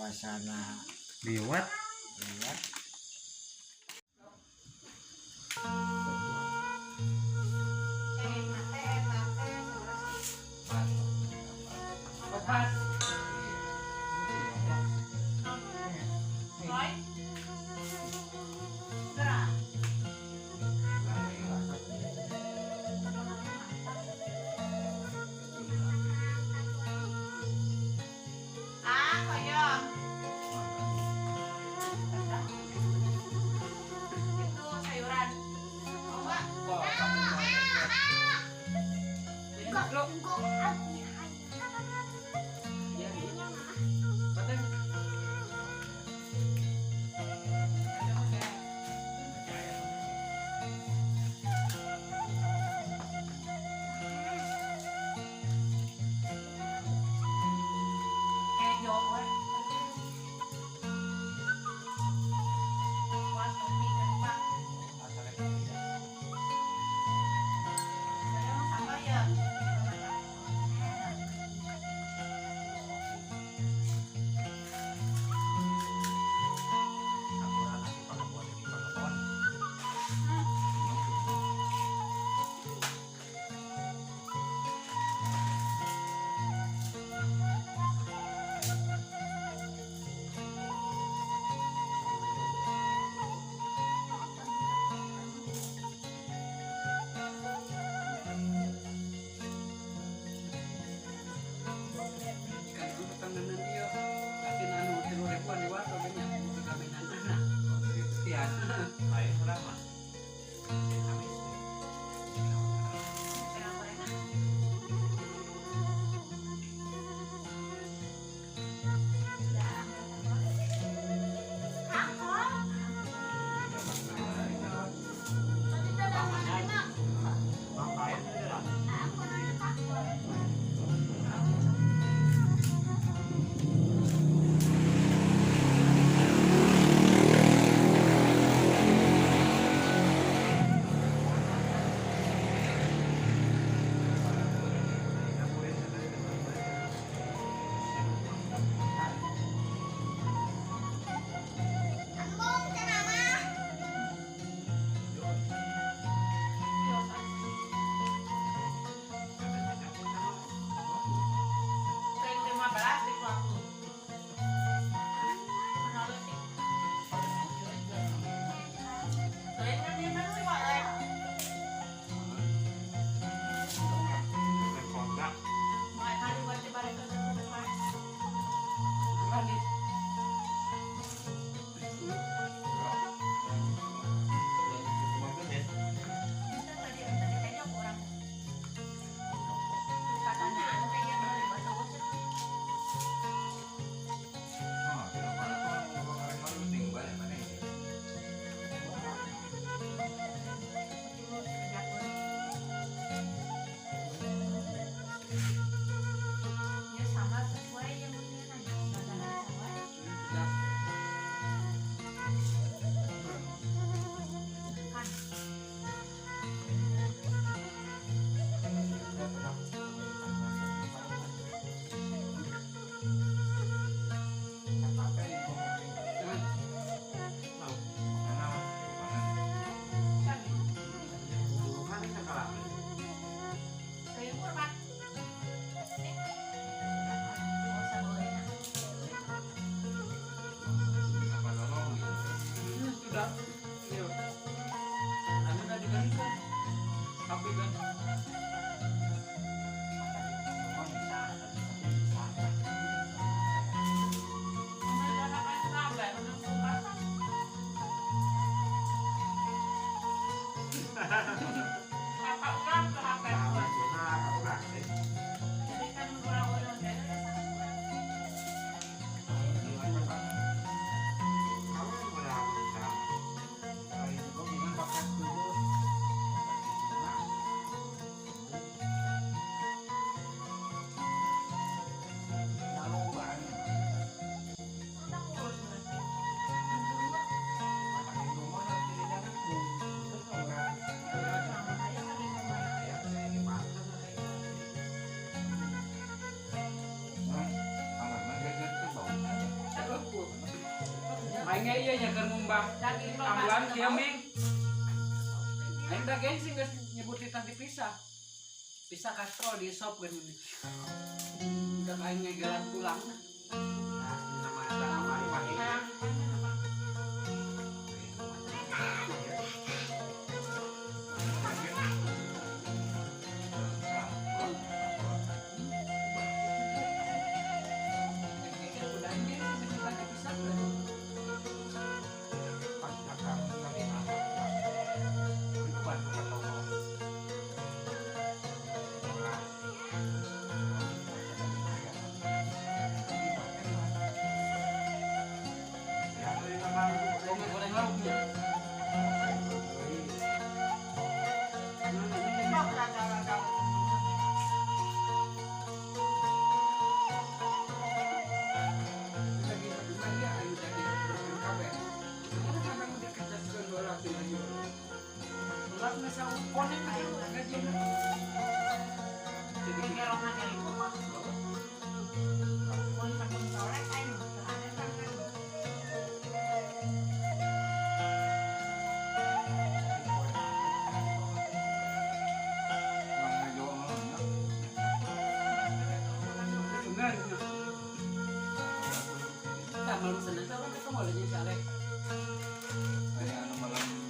suasana liwat. Aing iya nya keur ngumbah ambulan kieu Ming. Aing da gengsi geus nyebut titah dipisah. Pisah kastrol di sop geus mun. Udah aing ngegelan pulang. Nah, nama eta kamari mah ieu. Malam Senin kan kita mau lagi sare. Ada anu malam.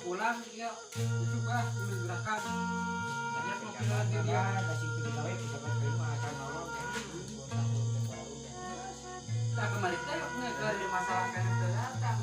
pukulan ya itu bah menggerakkan banyak mobilan dia kasih pegawai bisa terima akan nolong tak kembali teh ke masalah kan datang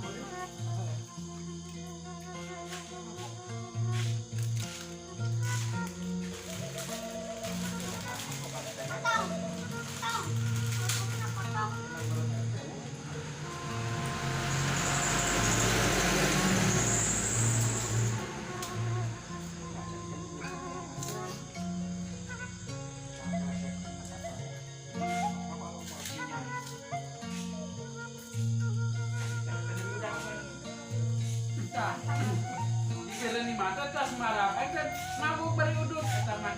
asmara. Kan mabuk bari udut eta mah.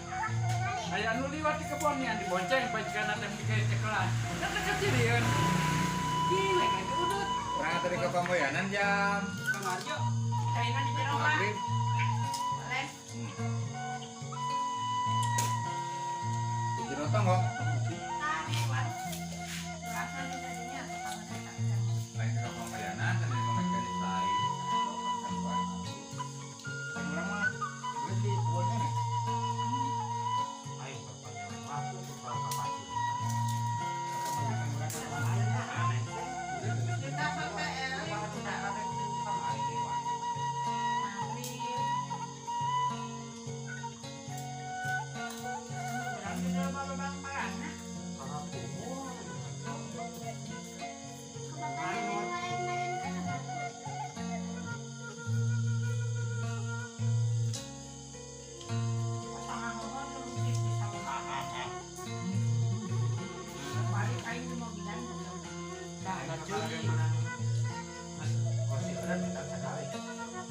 Aya anu liwat di kebonnya dibonceng bajikan ada dikeun cekelan. Kan kecilieun. Gila kan udut. Orang tadi ke Pamboyanan jam Kang Arjo. Kainan di rumah. maghrib. Boleh. Di jero tonggo. Tadi wan. Rasa di tadinya Main ke Pamboyanan dan mereka di sai. Orang mah gue di kebunnya nih. kita sampai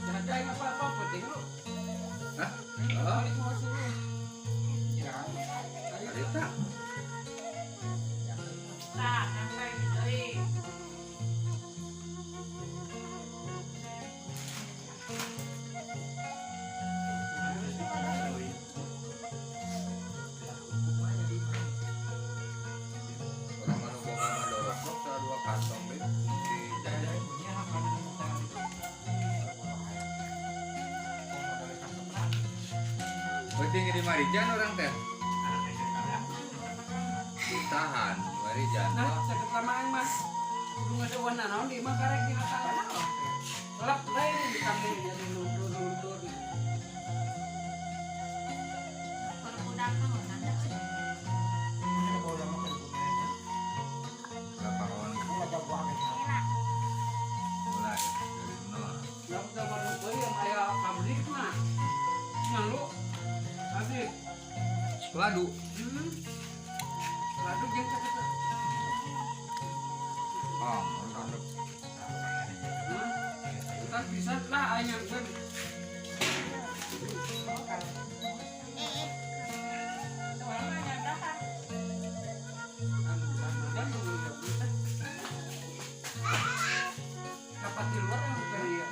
Jangan jangan apa-apa penting lu. Hah? Balik mau suruh. Cerita. Nah, sampai gitu. Orang mana boga mah dorok dua kantong deh. Dijajain. Penting di Marijan orang teh. Ditahan Marijan. Nah, Wah, sakit lama aing mah. Kudu ngadewana naon di mah karek di hatangna. Lep lain di kambing jadi luntur-luntur. Perbudak mah nandak sih. berapa kawan Enak. mulai dari nol. Lalu sama rupai yang aya pabrik mah. Malu. Habis. Ladu. Lalu jeung sakit. Oh, mantap. Kita bisa lah ayam kan. Warnanya berapa? Dapat di luar yang dari ya.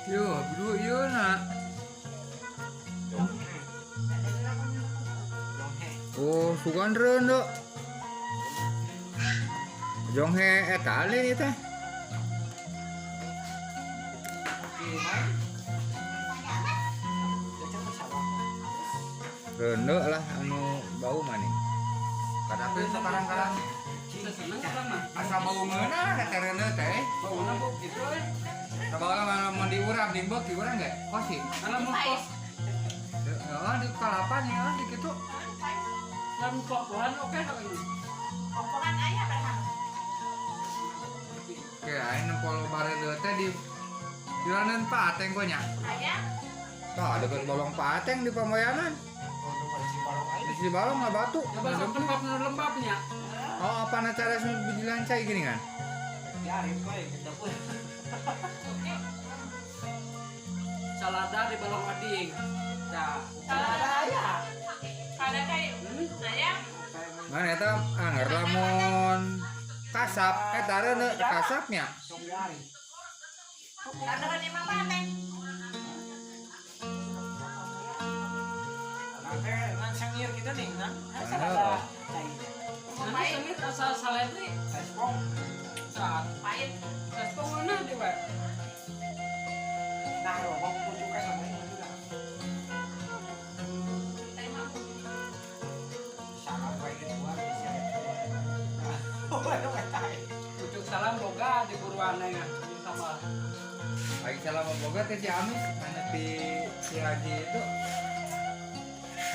Yo, berdua yo nak. Oh, sugan rendo. Jonghe eta alin ieu teh. Rendo lah anu bau mani. Kadapi sekarang-karang Kita seneng orang mah. asa bau ngeuna eta rendo teh. Bau nabok gitu eh. Sabala mau diurap dimbok di urang ge? Kosi. Kalau mau kos, Oh, di kalapan ya, di kitu. dalam pokokan oke kalau ini. Pokokan ayah berapa? Oke, aing nempol bareu teh di jalanan Pateng gua nya. Ayah? Tah, deket bolong Pateng di Pamboyanan. Di Cibalong lah batu. Coba sok tempat nu lembabnya. Oh, apa na cara bijilancai gini kan? Salada di balong ading. Nah, Salada ayah. Ada kayak ayah? Mana eta anger lamun kasap, eta reuneu kasapnya. Ada kan emang pateng. Heeh. nanti sengit asal saledri. Saat Pahit. respon mana di wae. Tadi mampu. Pucuk salam boga di Purwana ya. Sama. Baik salam boga teh si Amis, mana si Haji itu.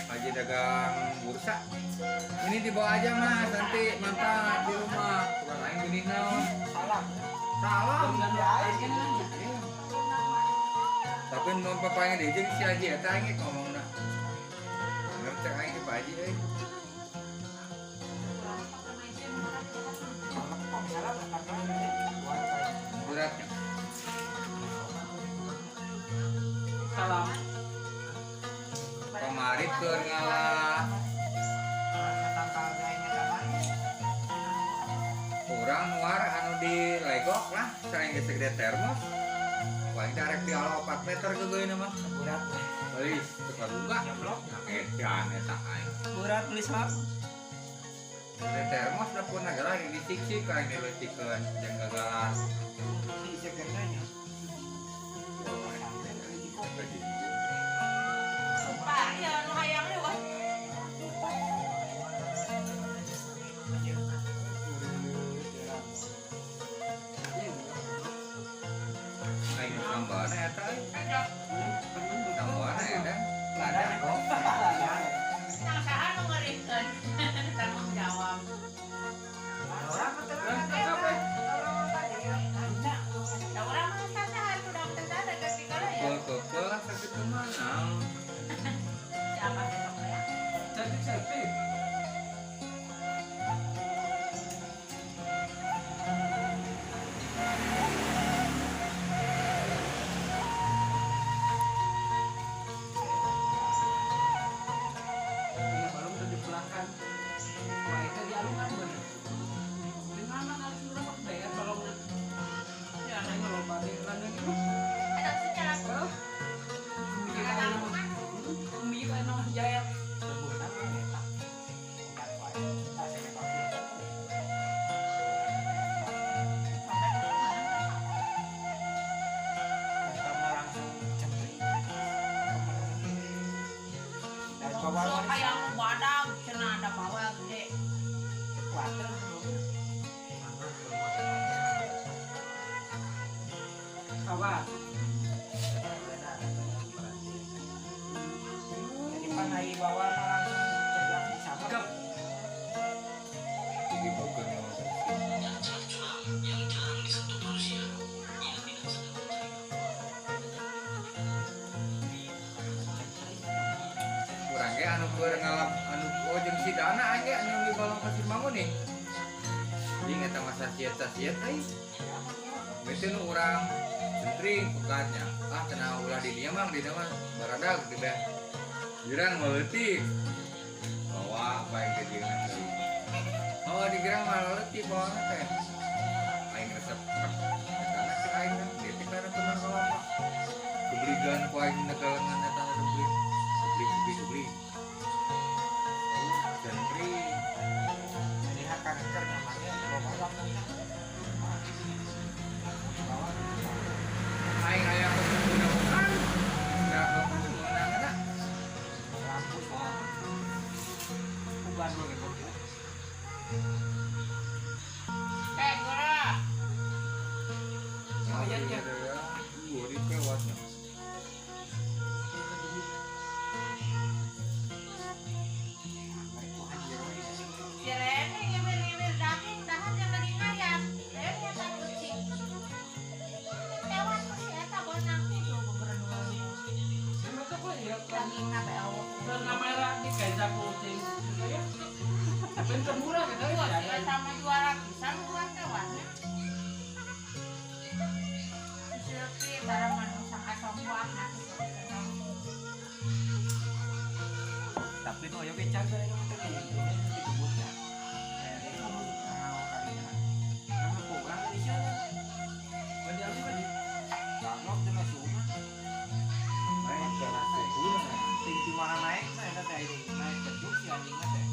Haji dagang bursa. Ini dibawa aja mas, nanti manfaat di rumah. Bukan lain gini naon. Salam. Salam. Iya. Tapi mau papanya dijeng si Haji eta aing ngomongna. Ngerti aing ke Pak Haji euy. Salam karena Beratnya. Salam. Kemarin keur ngalah urang nuar anu di legok lah, saing geus gede termos. Paling direct di ala 4 meter ke geuina mah. berat. Euy, teu kaduga. Edan eta aing. Berat tulis mah. Gede termos da pun nagara disik-sik ka ini leutikeun jeung gagalan. Si segernya. Pak, ya nu hayang deui wah. Aing tambahna eta euy. Tambahna eta. Ladang kok. Nang saha nu ngeurikeun tanggung jawab. Orang Lah, capek. Da urang mah sasaha udah tentara geus dikala ya. Kok sakit kemana? Siapa besok ya? Cantik. Iya, balong udah dipulangkan. Wah, itu di alungan bener. Di mana harus berapa bayar balongnya? Ya, nanya lo balik lagi gitu. Ada secara Well, mikir ada aja. tanggungan. Mikir aja nama jaya. So kayak badak cenah ada bawah gede. Kawan. Jadi panai bawah langsung cedak di sama. Gap. Jadi bukan kurang ge anu keur ngalap anu jeung si Dana aja anu di balong kasih mangun nih. Jadi eta mah sasiet-sasiet euy. Bete nu urang centring pekatnya. Ah cenah ulah di dieu mah di dieu mah baradag di beh. Girang meleutik. Bawa bae ke dieu nanti. Oh di girang mah leutik bawa teh. Aing resep. Karena si aing teh dia teh kana teman kalapa. Kebligan ku aing negalengan eta beli. Beli. Centring. Jadi akan kerja namanya bawah Aing aya kemudahan. Enggak kemudahan ada. lampu semua. Bukan dulu gitu. Gora. Oh iya iya. Gua di pewatnya. Si Rene ngemil-ngemil daging tahan yang lagi ngayat. Rene yang tak kucing. Tewan ku si eta bonang itu beberapa Sama tuh kok ya kan. daging apa ya? Warna merah di kaisa kucing. Ya. Tapi itu murah kan Wah, ya. dia sama juara pisang buat tewan. Silpi barang manusang asam buah nanti. Tapi no yo kecak dari yang tadi di kebunnya. Dari kebun kalinya. Nama kurang di sana. Bagi aku kan. Bangun dengan sungai. Baik, jalan sepuluh. Tinggi mana naik? Nah, ada tadi naik beduk si anjingnya teh.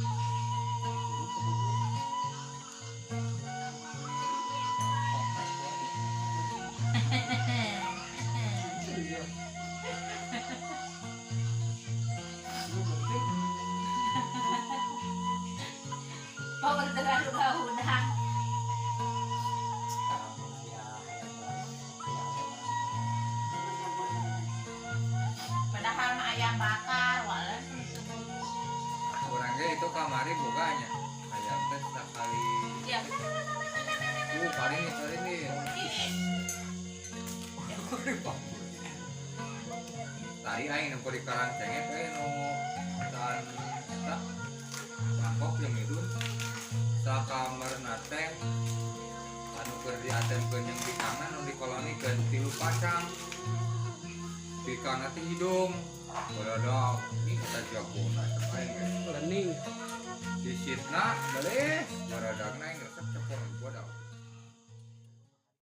Iya. Power terlalu udah. Padahal mah ayam bakar, walau ge itu kamari boganya hayang teh sakali Ya. kali ini tadi aing nempo di karang cengek nu saan tak mangkok yang itu sakamar nate anu keur diatemkeun yang di kanan anu dikolonikeun 3 pasang di kanan teh hidung bodoh ini kita jagona aing lening di sitna beles borodagna aing resep